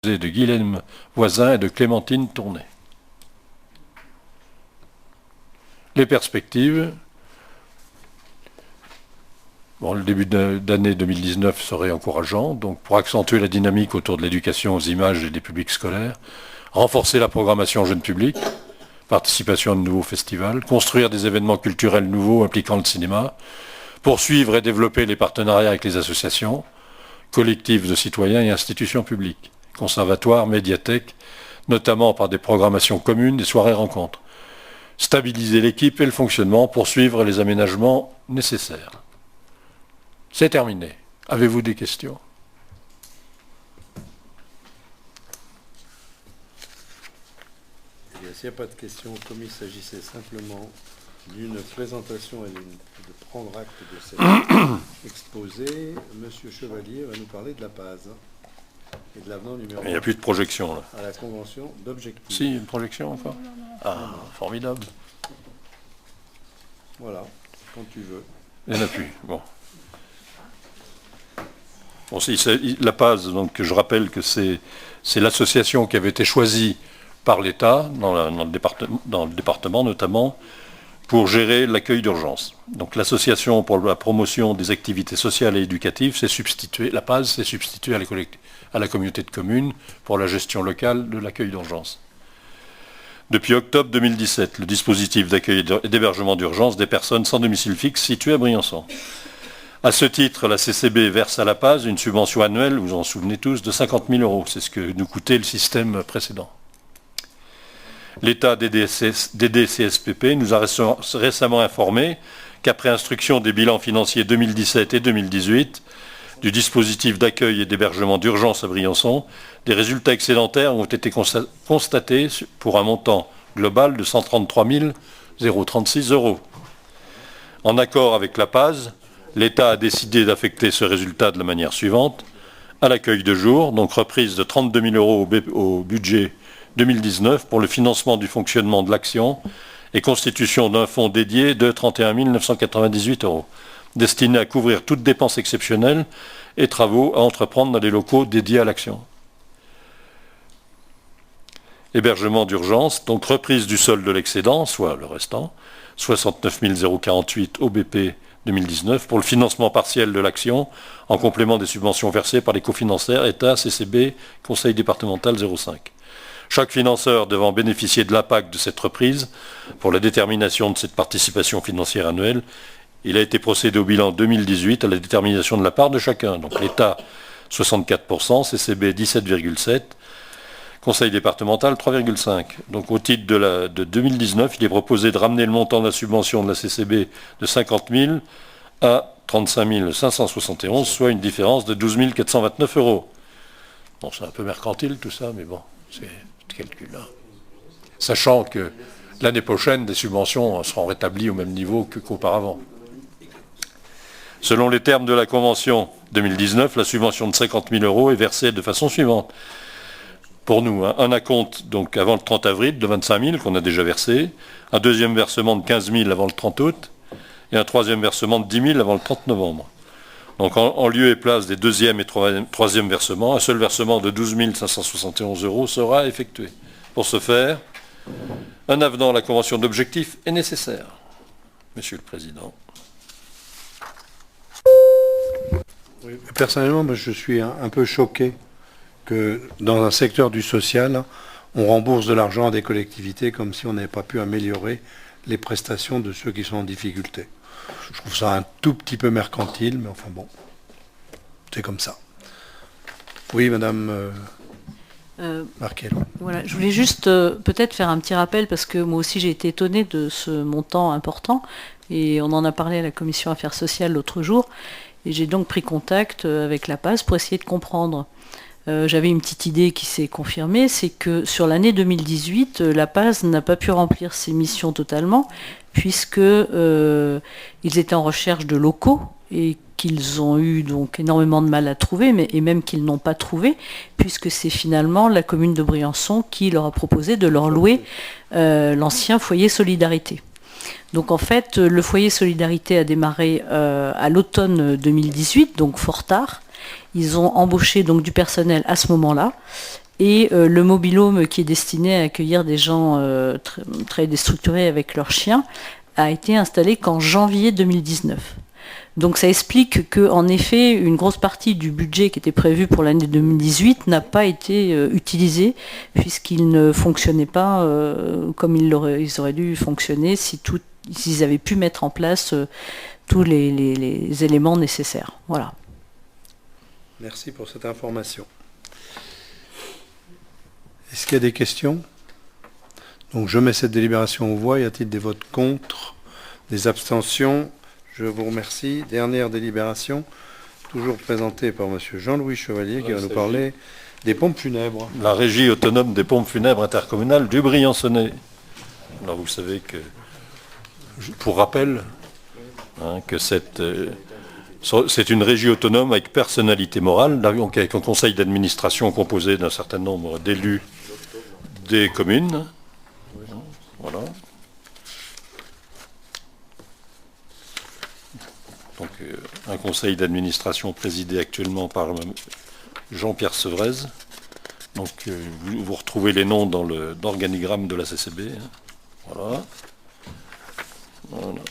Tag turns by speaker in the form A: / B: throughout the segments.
A: de Guilhem Voisin et de Clémentine Tournet. Les perspectives. Bon, le début d'année 2019 serait encourageant, donc pour accentuer la dynamique autour de l'éducation aux images et des publics scolaires, renforcer la programmation jeune public, participation à de nouveaux festivals, construire des événements culturels nouveaux impliquant le cinéma, poursuivre et développer les partenariats avec les associations, collectifs de citoyens et institutions publiques, conservatoires, médiathèques, notamment par des programmations communes, des soirées rencontres, stabiliser l'équipe et le fonctionnement, poursuivre les aménagements nécessaires. C'est terminé. Avez-vous des questions ?
B: S'il n'y a pas de questions, comme il s'agissait simplement d'une présentation et de prendre acte de cet exposé, M. Chevalier va nous parler de la PAS et de l'avenant numéro 1.
A: Il n'y a plus de projection là.
B: À la convention d'objectifs.
A: Si, une projection encore. Ah, formidable.
B: Voilà, quand tu veux.
A: Il n'y en a plus. Bon. Bon, la PAS, donc je rappelle que c'est l'association qui avait été choisie par l'État, dans le département notamment, pour gérer l'accueil d'urgence. Donc l'association pour la promotion des activités sociales et éducatives s'est substituée, la PAS s'est substituée à la communauté de communes pour la gestion locale de l'accueil d'urgence. Depuis octobre 2017, le dispositif d'accueil et d'hébergement d'urgence des personnes sans domicile fixe situées à Briançon. À ce titre, la CCB verse à la PAS une subvention annuelle, vous en souvenez tous, de 50 000 €. C'est ce que nous coûtait le système précédent. L'État DDCSPP nous a récemment informé qu'après instruction des bilans financiers 2017 et 2018 du dispositif d'accueil et d'hébergement d'urgence à Briançon, des résultats excédentaires ont été constatés pour un montant global de 133 036 €. En accord avec la PAS, l'État a décidé d'affecter ce résultat de la manière suivante. À l'accueil de jour, donc reprise de 32 000 € au budget 2019 pour le financement du fonctionnement de l'action et constitution d'un fonds dédié de 31 998 €, destiné à couvrir toutes dépenses exceptionnelles et travaux à entreprendre dans les locaux dédiés à l'action. Hébergement d'urgence, donc reprise du solde de l'excédent, soit le restant, 69 048 € au BP 2019 pour le financement partiel de l'action en complément des subventions versées par les cofinanceurs État, CCB, Conseil départemental 05. Chaque financeur devant bénéficier de l'impact de cette reprise pour la détermination de cette participation financière annuelle, il a été procédé au bilan 2018 à la détermination de la part de chacun. Donc l'État 64%, CCB 17,7%, Conseil départemental 3,5%. Donc au titre de 2019, il est proposé de ramener le montant de la subvention de la CCB de 50 000 à 35 571, soit une différence de 12 429 €. Bon, c'est un peu mercantile tout ça, mais bon, c'est ce calcul-là. Sachant que l'année prochaine, des subventions seront rétablies au même niveau qu'auparavant. Selon les termes de la convention 2019, la subvention de 50 000 € est versée de façon suivante. Pour nous, un acompte donc avant le 30 avril de 25 000 qu'on a déjà versé, un deuxième versement de 15 000 avant le 30 août et un troisième versement de 10 000 avant le 30 novembre. Donc en lieu et place des deuxième et troisième versements, un seul versement de 12 571 € sera effectué. Pour ce faire, un avenant à la convention d'objectifs est nécessaire. Monsieur le Président.
B: Oui, personnellement, moi, je suis un peu choqué que dans un secteur du social, on rembourse de l'argent à des collectivités comme si on n'avait pas pu améliorer les prestations de ceux qui sont en difficulté. Je trouve ça un tout petit peu mercantile, mais enfin bon, c'est comme ça. Oui, Madame Marquet.
C: Voilà, je voulais juste peut-être faire un petit rappel, parce que moi aussi j'ai été étonnée de ce montant important, et on en a parlé à la Commission Affaires sociales l'autre jour, et j'ai donc pris contact avec la PAS pour essayer de comprendre. J'avais une petite idée qui s'est confirmée, c'est que sur l'année 2018, la PAS n'a pas pu remplir ses missions totalement, puisque ils étaient en recherche de locaux et qu'ils ont eu donc énormément de mal à trouver, et même qu'ils n'ont pas trouvé, puisque c'est finalement la commune de Briançon qui leur a proposé de leur louer l'ancien foyer Solidarité. Donc en fait, le foyer Solidarité a démarré à l'automne 2018, donc fort tard. Ils ont embauché donc du personnel à ce moment-là. Et le mobil-home qui est destiné à accueillir des gens très déstructurés avec leurs chiens a été installé qu'en janvier 2019. Donc ça explique qu'en effet, une grosse partie du budget qui était prévu pour l'année 2018 n'a pas été utilisée, puisqu'il ne fonctionnait pas comme ils auraient dû fonctionner s'ils avaient pu mettre en place tous les éléments nécessaires. Voilà.
B: Merci pour cette information. Est-ce qu'il y a des questions? Donc je mets cette délibération aux voix. Y a-t-il des votes contre? Des abstentions? Je vous remercie. Dernière délibération, toujours présentée par M. Jean-Louis Chevalier, qui va nous parler des pompes funèbres.
A: La régie autonome des pompes funèbres intercommunales du Briançonnais. Alors vous savez que, pour rappel, que c'est une régie autonome avec personnalité morale, donc avec un conseil d'administration composé d'un certain nombre d'élus des communes. Voilà. Donc, un conseil d'administration présidé actuellement par Jean-Pierre Sevrez. Donc, vous retrouvez les noms dans l'organigramme de la CCB. Voilà. Voilà.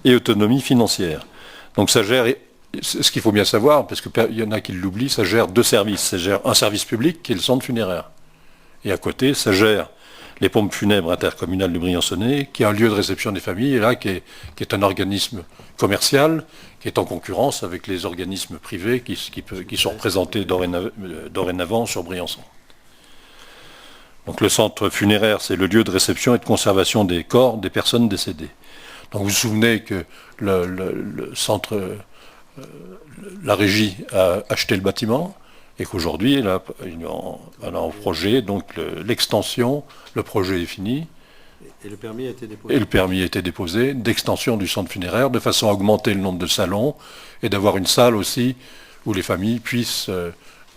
A: Et autonomie financière. Donc, ça gère, ce qu'il faut bien savoir, parce qu'il y en a qui l'oublient, ça gère deux services. Ça gère un service public qui est le centre funéraire. Et à côté, ça gère les pompes funèbres intercommunales du Briançonnais, qui est un lieu de réception des familles, et là, qui est un organisme commercial, qui est en concurrence avec les organismes privés qui sont représentés dorénavant sur Briançon. Donc le centre funéraire, c'est le lieu de réception et de conservation des corps des personnes décédées. Donc vous vous souvenez que le centre, la régie a acheté le bâtiment, et qu'aujourd'hui, elle a en projet, donc l'extension, le projet est fini.
B: Et le permis a été déposé.
A: Et le permis a été déposé d'extension du centre funéraire, de façon à augmenter le nombre de salons, et d'avoir une salle aussi où les familles puissent,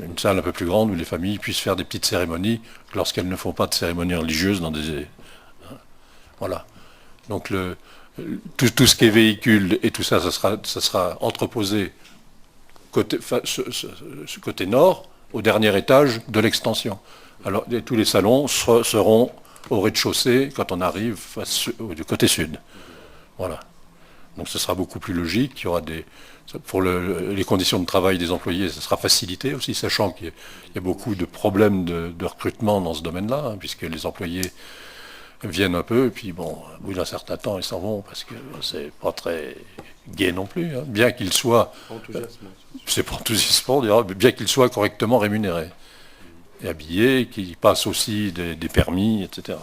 A: une salle un peu plus grande, où les familles puissent faire des petites cérémonies, lorsqu'elles ne font pas de cérémonies religieuses dans des... Voilà. Donc tout ce qui est véhicule et tout ça, ça sera entreposé côté nord, au dernier étage de l'extension. Alors tous les salons seront au rez-de-chaussée quand on arrive du côté sud. Voilà. Donc ce sera beaucoup plus logique. Il y aura pour les conditions de travail des employés, ça sera facilité aussi, sachant qu'il y a beaucoup de problèmes de recrutement dans ce domaine-là, puisque les employés viennent un peu, et puis bon, au bout d'un certain temps, ils s'en vont, parce que c'est pas très gai non plus, bien qu'ils soient... C'est pas enthousiasmant, bien qu'ils soient correctement rémunérés et habillés, qu'ils passent aussi des permis, etc.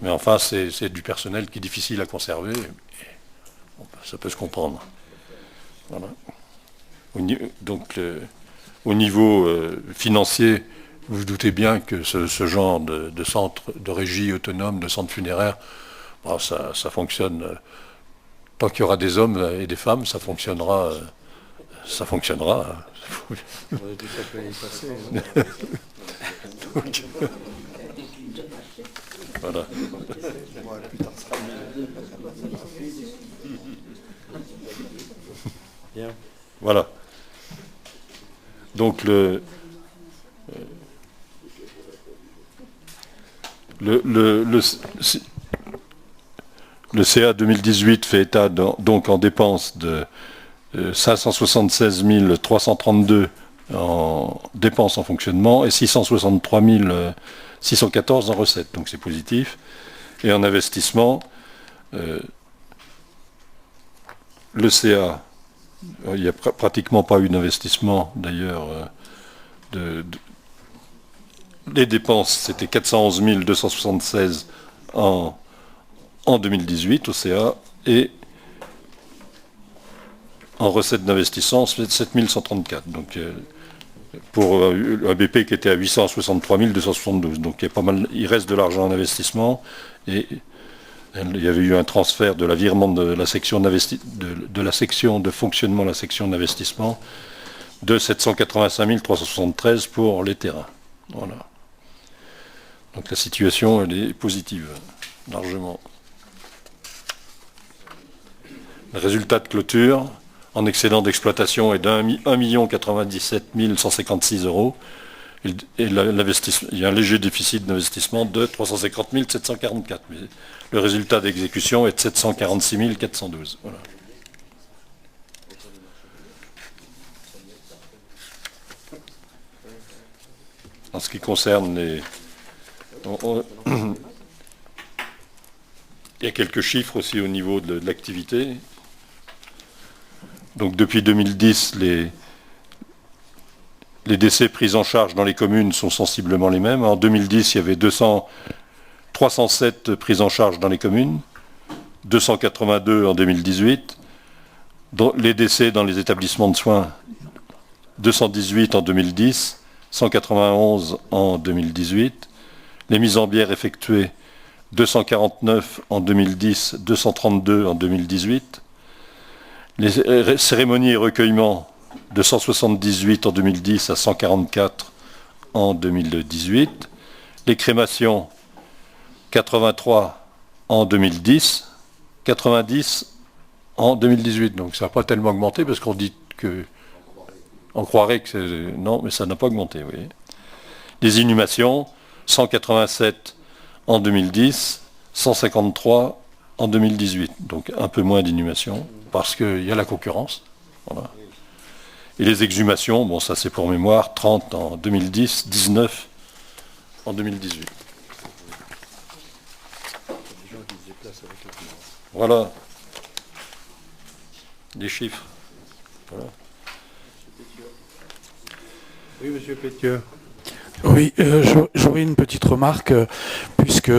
A: Mais enfin, c'est du personnel qui est difficile à conserver, et ça peut se comprendre. Voilà. Donc, au niveau financier, vous vous doutez bien que ce genre de centre, de régie autonome, de centre funéraire, bon, ça fonctionne. Tant qu'il y aura des hommes et des femmes, ça fonctionnera. Ça fonctionnera.
B: On a tout ça peut y passer.
A: Donc, voilà.
B: Bien.
A: Voilà. Donc le CA 2018 fait état donc en dépenses de 576 332 en dépenses en fonctionnement et 663 614 en recettes, donc c'est positif. Et en investissement, le CA, il n'y a pratiquement pas eu d'investissement d'ailleurs. Les dépenses, c'était 411 276 en 2018 au CA, et en recettes d'investissement, c'est 7134. Donc pour un BP qui était à 863 272. Donc il y a pas mal, il reste de l'argent en investissement, et il y avait eu un transfert de l'avirement de la section de la section de fonctionnement, la section d'investissement, de 785 373 pour les terrains. Voilà. Donc la situation, elle est positive, largement. Le résultat de clôture, en excédent d'exploitation est d'1 097 156 euros. Et il y a un léger déficit d'investissement de 350 744. Mais le résultat d'exécution est de 746 412. Voilà. En ce qui concerne les... Il y a quelques chiffres aussi au niveau de l'activité. Donc depuis 2010, les décès pris en charge dans les communes sont sensiblement les mêmes. En 2010, il y avait 307 prises en charge dans les communes, 282 en 2018. Les décès dans les établissements de soins, 218 en 2010, 191 en 2018. Les mises en bière effectuées, 249 en 2010, 232 en 2018. Les cérémonies et recueillements, de 178 en 2010 à 144 en 2018. Les crémations, 83 en 2010, 90 en 2018. Donc ça n'a pas tellement augmenté parce qu'on dit que... On croirait que c'est... Non, mais ça n'a pas augmenté, oui. Les inhumations, 187 en 2010, 153 en 2018. Donc un peu moins d'inhumations parce qu'il y a la concurrence. Voilà. Et les exhumations, bon ça c'est pour mémoire, 30 en 2010, 19 en 2018. Voilà. Les chiffres. Voilà.
B: Oui, monsieur Pétieux.
D: Oui, j'aurais une petite remarque, puisque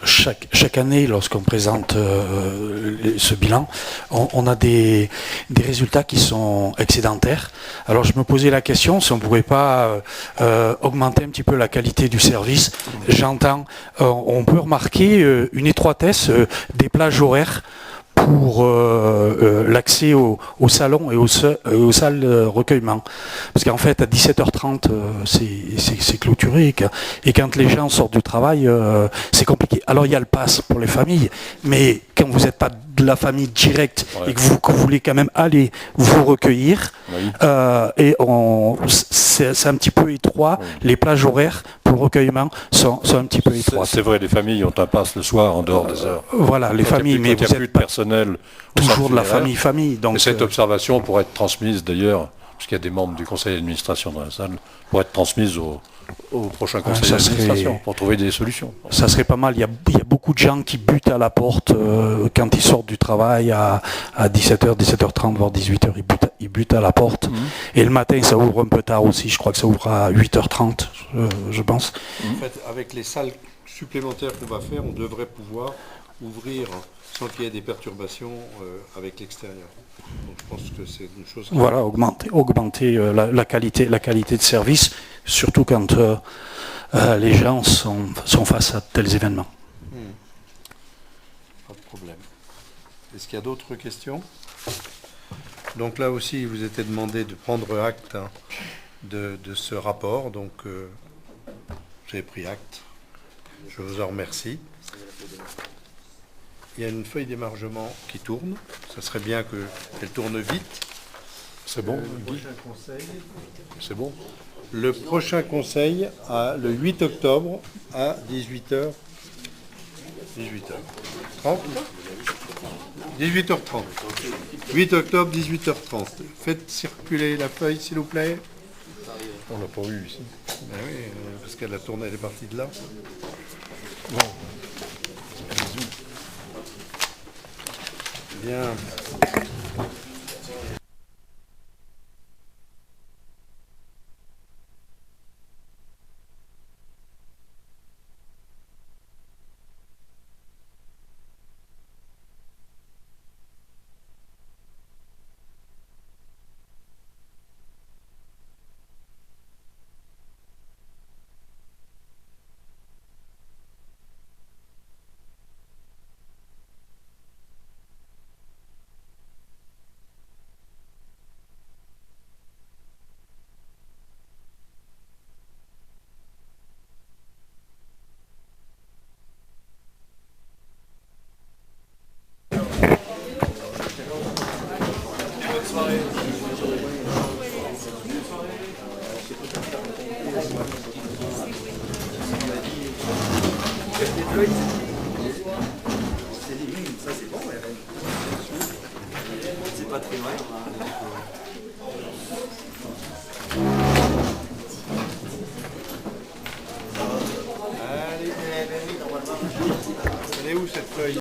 D: chaque année, lorsqu'on présente ce bilan, on a des résultats qui sont excédentaires. Alors je me posais la question si on ne pourrait pas augmenter un petit peu la qualité du service. J'entends, on peut remarquer une étroitesse des plages horaires pour l'accès au salon et aux salles de recueillement. Parce qu'en fait, à 17h30, c'est clôturé. Et quand les gens sortent du travail, c'est compliqué. Alors, il y a le pass pour les familles. Mais quand vous n'êtes pas de la famille directe et que vous voulez quand même aller vous recueillir, oui. C'est un petit peu étroit. Oui. Les plages horaires pour le recueillement sont un petit peu étroites.
A: C'est vrai, les familles ont un pass le soir en dehors des heures.
D: Voilà, les familles, mais
A: il n'y a plus de personnel.
D: Toujours de la famille. Donc,
A: et cette observation pourrait être transmise d'ailleurs, parce qu'il y a des membres du conseil d'administration dans la salle, pourrait être transmise au prochain conseil d'administration pour trouver des solutions.
D: Ça serait pas mal. Il y a beaucoup de gens qui butent à la porte quand ils sortent du travail à 17h, 17h30, voire 18h. Ils butent à la porte. Et le matin, ça ouvre un peu tard aussi. Je crois que ça ouvre à 8h30, je pense.
B: En fait, avec les salles supplémentaires qu'on va faire, on devrait pouvoir ouvrir sans qu'il y ait des perturbations avec l'extérieur. Donc je pense que c'est une chose...
D: Voilà, augmenter la qualité de service, surtout quand les gens sont face à tels événements.
B: Pas de problème. Est-ce qu'il y a d'autres questions? Donc là aussi, il vous était demandé de prendre acte de ce rapport. Donc j'ai pris acte. Je vous en remercie. Il y a une feuille d'émargement qui tourne. Ça serait bien qu'elle tourne vite.
A: C'est bon.
B: C'est bon. Le prochain conseil, le 8 octobre à 18h. 18h30. 18h30. 8 octobre, 18h30. Faites circuler la feuille, s'il vous plaît.
A: On l'a pas eu ici.
B: Ben oui, parce qu'elle a tourné, elle est partie de là.
A: Bon.
B: Bien.
E: C'est pas très loin. Elle est où cette feuille?